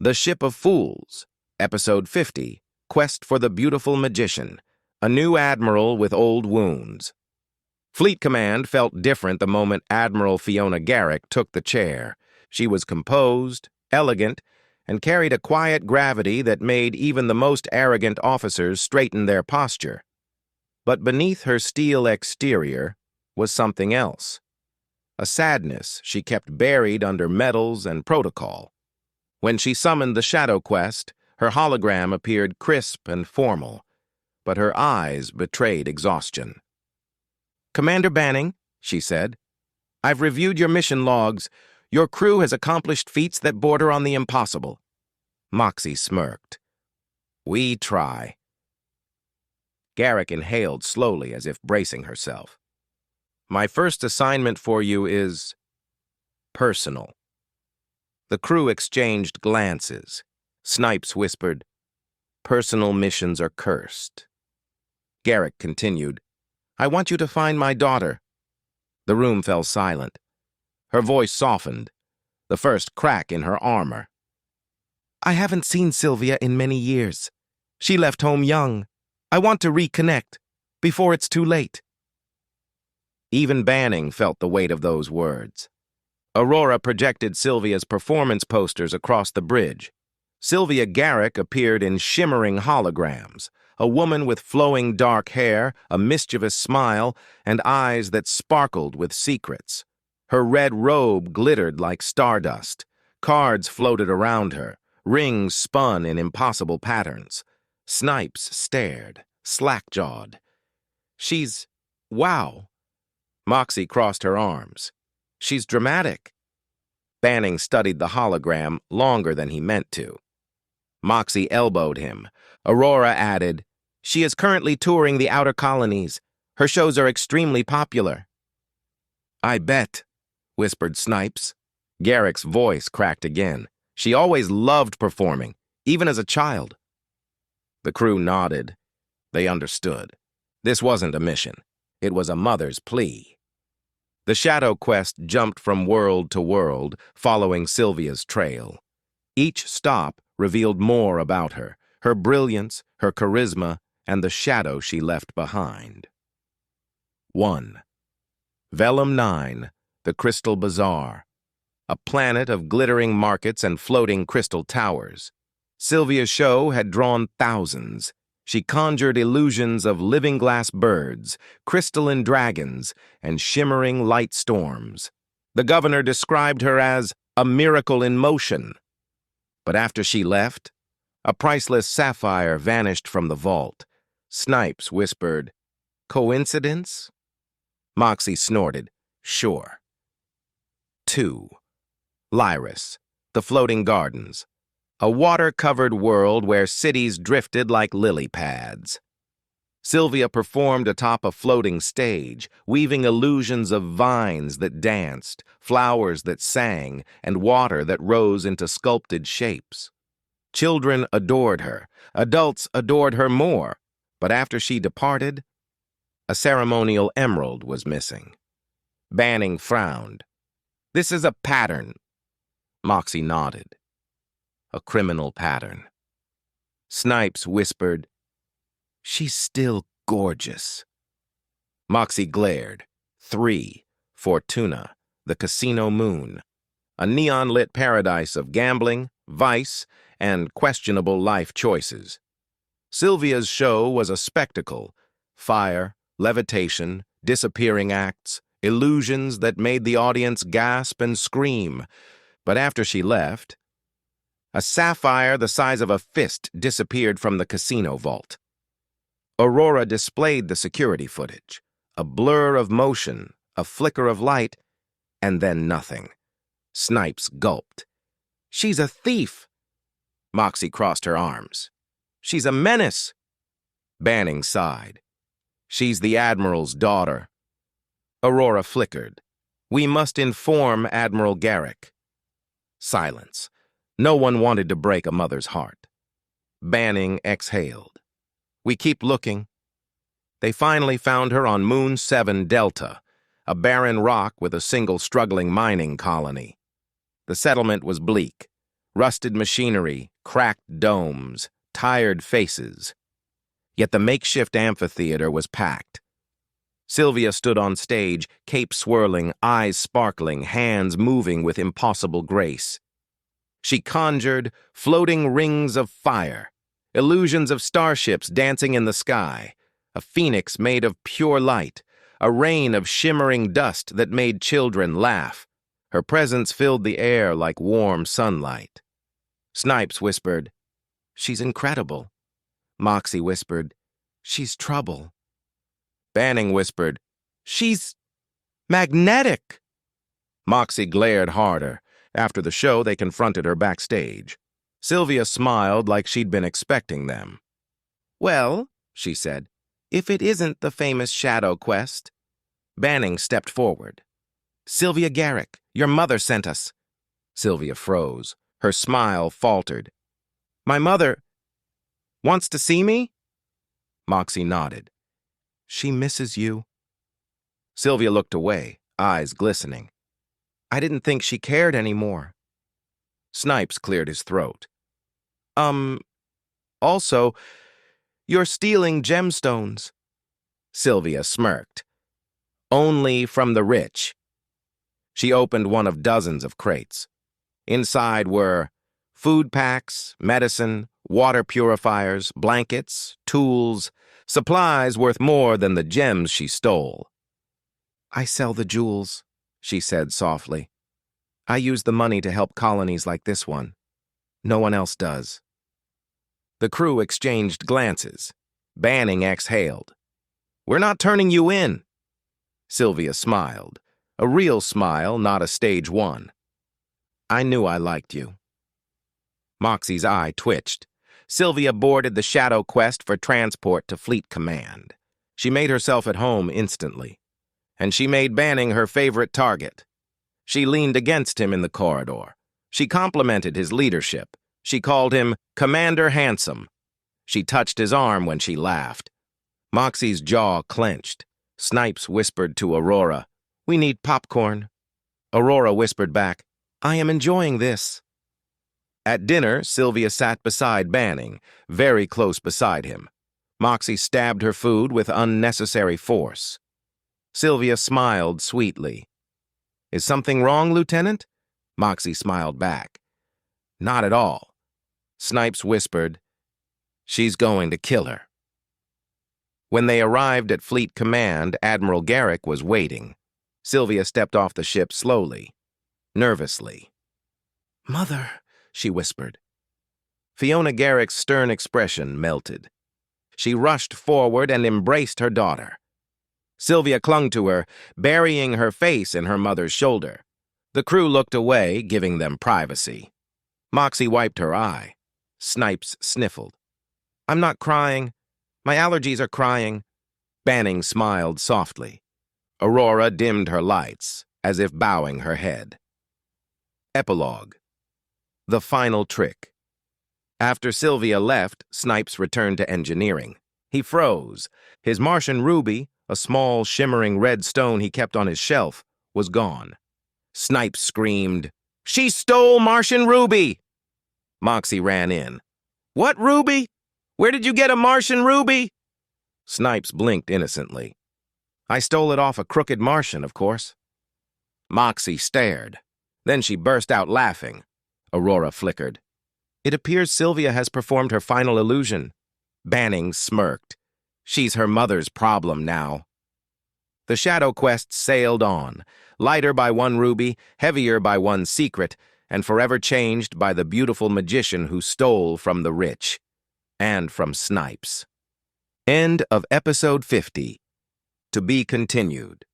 The Ship of Fools, Episode 50, Quest for the Beautiful Magician, a new admiral with old wounds. Fleet Command felt different the moment Admiral Fiona Garrick took the chair. She was composed, elegant, and carried a quiet gravity that made even the most arrogant officers straighten their posture. But beneath her steel exterior was something else. A sadness she kept buried under medals and protocol. When she summoned the Shadow Quest, her hologram appeared crisp and formal, but her eyes betrayed exhaustion. "Commander Banning," she said, "I've reviewed your mission logs. Your crew has accomplished feats that border on the impossible." Moxie smirked. "We try." Garrick inhaled slowly as if bracing herself. "My first assignment for you is personal." The crew exchanged glances. Snipes whispered, "Personal missions are cursed." Garrick continued, "I want you to find my daughter." The room fell silent. Her voice softened, the first crack in her armor. "I haven't seen Sylvia in many years. She left home young. I want to reconnect, before it's too late." Even Banning felt the weight of those words. Aurora projected Sylvia's performance posters across the bridge. Sylvia Garrick appeared in shimmering holograms, a woman with flowing dark hair, a mischievous smile, and eyes that sparkled with secrets. Her red robe glittered like stardust. Cards floated around her. Rings spun in impossible patterns. Snipes stared, slack-jawed. Wow. Moxie crossed her arms. "She's dramatic." Banning studied the hologram longer than he meant to. Moxie elbowed him. Aurora added, "She is currently touring the outer colonies. Her shows are extremely popular." "I bet," whispered Snipes. Garrick's voice cracked again. "She always loved performing, even as a child." The crew nodded. They understood. This wasn't a mission. It was a mother's plea. The Shadow Quest jumped from world to world, following Sylvia's trail. Each stop revealed more about her, her brilliance, her charisma, and the shadow she left behind. 1. Vellum 9, the Crystal Bazaar. A planet of glittering markets and floating crystal towers. Sylvia's show had drawn thousands. She conjured illusions of living glass birds, crystalline dragons, and shimmering light storms. The governor described her as a miracle in motion. But after she left, a priceless sapphire vanished from the vault. Snipes whispered, "Coincidence?" Moxie snorted, "Sure." 2. Lyris, the Floating Gardens. A water-covered world where cities drifted like lily pads. Sylvia performed atop a floating stage, weaving illusions of vines that danced, flowers that sang, and water that rose into sculpted shapes. Children adored her. Adults adored her more. But after she departed, a ceremonial emerald was missing. Banning frowned. "This is a pattern." Moxie nodded. "A criminal pattern." Snipes whispered, "She's still gorgeous." Moxie glared. 3. Fortuna, the Casino Moon. A neon-lit paradise of gambling, vice, and questionable life choices. Sylvia's show was a spectacle. Fire, levitation, disappearing acts, illusions that made the audience gasp and scream. But after she left, a sapphire the size of a fist disappeared from the casino vault. Aurora displayed the security footage. A blur of motion, a flicker of light, and then nothing. Snipes gulped. "She's a thief." Moxie crossed her arms. "She's a menace." Banning sighed. "She's the Admiral's daughter." Aurora flickered. "We must inform Admiral Garrick." Silence. No one wanted to break a mother's heart. Banning exhaled. "We keep looking." They finally found her on Moon 7 Delta, a barren rock with a single struggling mining colony. The settlement was bleak. Rusted machinery, cracked domes, tired faces. Yet the makeshift amphitheater was packed. Sylvia stood on stage, cape swirling, eyes sparkling, hands moving with impossible grace. She conjured floating rings of fire, illusions of starships dancing in the sky, a phoenix made of pure light, a rain of shimmering dust that made children laugh. Her presence filled the air like warm sunlight. Snipes whispered, "She's incredible." Moxie whispered, "She's trouble." Banning whispered, "She's magnetic." Moxie glared harder. After the show, they confronted her backstage. Sylvia smiled like she'd been expecting them. "Well," she said, "if it isn't the famous Shadow Quest." Banning stepped forward. "Sylvia Garrick, your mother sent us." Sylvia froze. Her smile faltered. "My mother wants to see me?" Moxie nodded. "She misses you." Sylvia looked away, eyes glistening. "I didn't think she cared anymore." Snipes cleared his throat. Also, you're stealing gemstones." Sylvia smirked. "Only from the rich." She opened one of dozens of crates. Inside were food packs, medicine, water purifiers, blankets, tools, supplies worth more than the gems she stole. "I sell the jewels," she said softly. "I use the money to help colonies like this one. No one else does." The crew exchanged glances. Banning exhaled. "We're not turning you in." Sylvia smiled. A real smile, not a stage one. "I knew I liked you." Moxie's eye twitched. Sylvia boarded the Shadow Quest for transport to Fleet Command. She made herself at home instantly. And she made Banning her favorite target. She leaned against him in the corridor. She complimented his leadership. She called him Commander Handsome. She touched his arm when she laughed. Moxie's jaw clenched. Snipes whispered to Aurora, "We need popcorn." Aurora whispered back, "I am enjoying this." At dinner, Sylvia sat beside Banning, very close beside him. Moxie stabbed her food with unnecessary force. Sylvia smiled sweetly. "Is something wrong, Lieutenant?" Moxie smiled back. "Not at all." Snipes whispered, "She's going to kill her." When they arrived at Fleet Command, Admiral Garrick was waiting. Sylvia stepped off the ship slowly, nervously. "Mother," she whispered. Fiona Garrick's stern expression melted. She rushed forward and embraced her daughter. Sylvia clung to her, burying her face in her mother's shoulder. The crew looked away, giving them privacy. Moxie wiped her eye. Snipes sniffled. "I'm not crying. My allergies are crying." Banning smiled softly. Aurora dimmed her lights, as if bowing her head. Epilogue. The final trick. After Sylvia left, Snipes returned to engineering. He froze. His Martian ruby, a small, shimmering red stone he kept on his shelf, was gone. Snipes screamed, "She stole Martian ruby!" Moxie ran in. "What ruby? Where did you get a Martian ruby?" Snipes blinked innocently. "I stole it off a crooked Martian, of course." Moxie stared. Then she burst out laughing. Aurora flickered. "It appears Sylvia has performed her final illusion." Banning smirked. "She's her mother's problem now." The Shadow Quest sailed on, lighter by one ruby, heavier by one secret, and forever changed by the beautiful magician who stole from the rich. And from Snipes. End of episode 50. To be continued.